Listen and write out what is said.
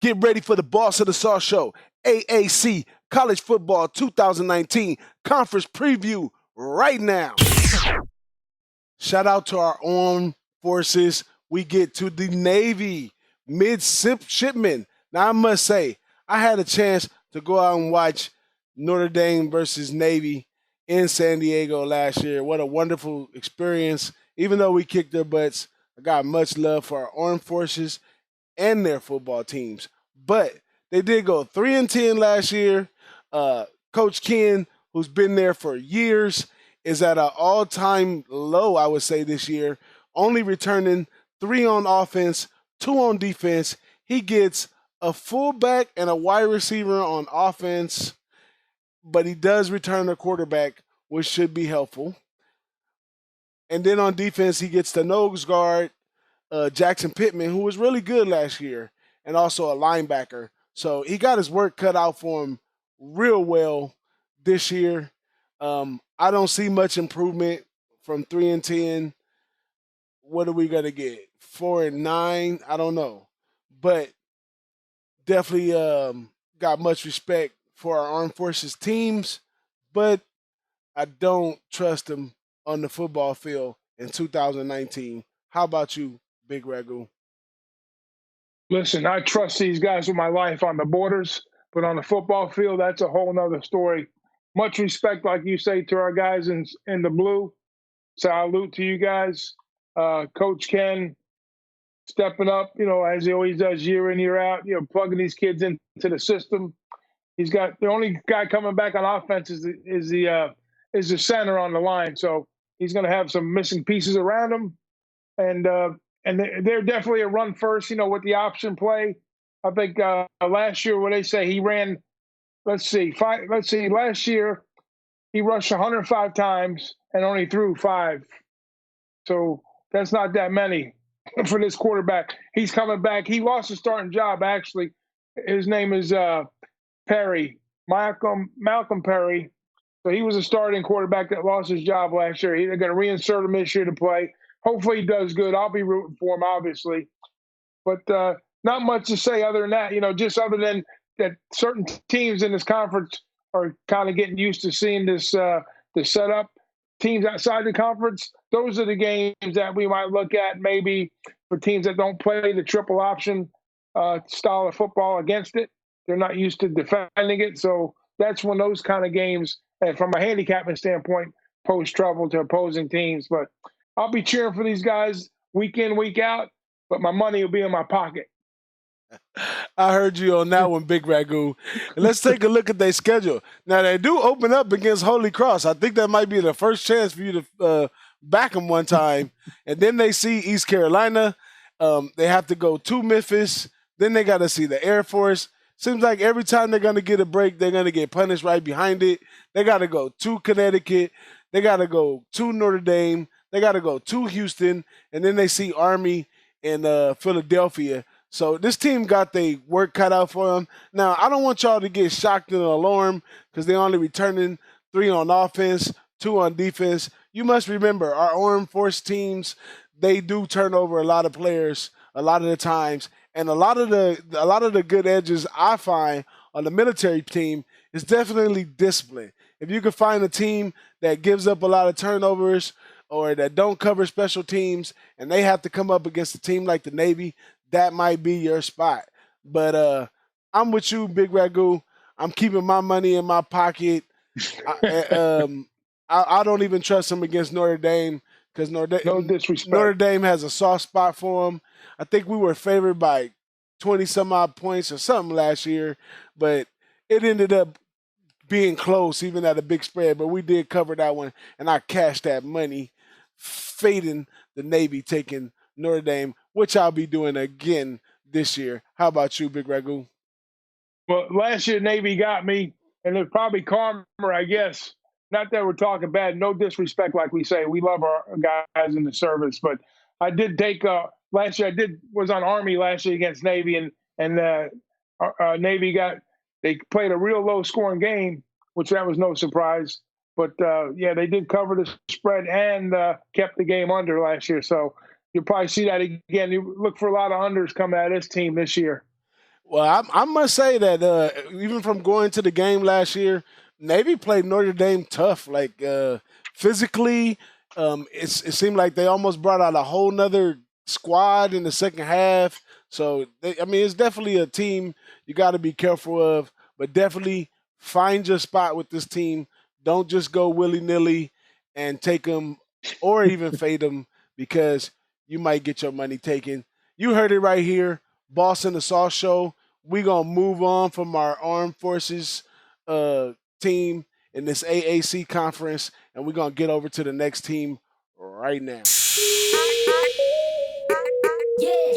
Get ready for the Boss of the Sauce Show, AAC College Football 2019 Conference Preview right now. Shout out to our armed forces. We get to the Navy Midshipmen. Now, I must say, I had a chance to go out and watch Notre Dame versus Navy in San Diego last year. What a wonderful experience. Even though we kicked their butts, I got much love for our armed forces and their football teams. But they did go 3-10 last year. Coach Ken, who's been there for years, is at an all-time low, I would say, this year, only returning 3 on offense, 2 on defense. He gets a fullback and a wide receiver on offense, but he does return a quarterback, which should be helpful. And then on defense, he gets the nose guard, Jackson Pittman, who was really good last year, and also a linebacker. So he got his work cut out for him real well this year. I don't see much improvement from 3-10. What are we going to get? 4-9? I don't know. But definitely got much respect for our armed forces teams, but I don't trust them on the football field in 2019. How about you, BigRagoo? Listen, I trust these guys with my life on the borders, but on the football field, that's a whole nother story. Much respect, like you say, to our guys in the blue. Salute to you guys. Coach Ken stepping up, as he always does year in, year out, plugging these kids into the system. He's got the only guy coming back on offense is the center on the line. So he's going to have some missing pieces around him. And they're definitely a run first, with the option play. I think last year, what they say, he ran, last year he rushed 105 times and only threw 5. So that's not that many for this quarterback. He's coming back. He lost his starting job, actually. His name is Perry, Malcolm Perry. So he was a starting quarterback that lost his job last year. They're going to reinsert him this year to play. Hopefully he does good. I'll be rooting for him, obviously. But not much to say other than that, just other than that certain teams in this conference are kind of getting used to seeing this the setup. Teams outside the conference, those are the games that we might look at maybe for teams that don't play the triple option style of football against it. They're not used to defending it. So that's when those kind of games, and from a handicapping standpoint, pose trouble to opposing teams. But I'll be cheering for these guys week in, week out, but my money will be in my pocket. I heard you on that one, BigRagoo. Let's take a look at their schedule. Now, they do open up against Holy Cross. I think that might be the first chance for you to back them one time. And then they see East Carolina. They have to go to Memphis. Then they got to see the Air Force. Seems like every time they're going to get a break, they're going to get punished right behind it. They got to go to Connecticut. They got to go to Notre Dame. They got to go to Houston. And then they see Army in Philadelphia. So this team got their work cut out for them. Now, I don't want y'all to get shocked and alarmed because they're only returning 3 on offense, 2 on defense. You must remember, our armed force teams, they do turn over a lot of players a lot of the times. And a lot of the good edges I find on the military team is definitely discipline. If you can find a team that gives up a lot of turnovers or that don't cover special teams and they have to come up against a team like the Navy, that might be your spot. But I'm with you, BigRagoo. I'm keeping my money in my pocket. I don't even trust them against Notre Dame because No disrespect. Notre Dame has a soft spot for them. I think we were favored by 20-some-odd points or something last year, but it ended up being close even at a big spread. But we did cover that one, and I cashed that money, fading the Navy taking Notre Dame, which I'll be doing again this year. How about you, BigRagoo? Well, last year Navy got me, and it's probably karma, I guess. Not that we're talking bad, no disrespect, like we say. We love our guys in the service, but I did take last year. Was on Army last year against Navy, and Navy they played a real low scoring game, which that was no surprise. But they did cover the spread and kept the game under last year. So you'll probably see that again. You look for a lot of unders coming out of this team this year. Well, I must say that even from going to the game last year, Navy played Notre Dame tough. Like physically, it seemed like they almost brought out a whole nother squad in the second half. So I mean, it's definitely a team you got to be careful of, but definitely find your spot with this team. Don't just go willy nilly and take them or even fade them because you might get your money taken. You heard it right here, Boss and the Sauce Show. We're going to move on from our armed forces team in this AAC conference, and we're going to get over to the next team right now. Yeah.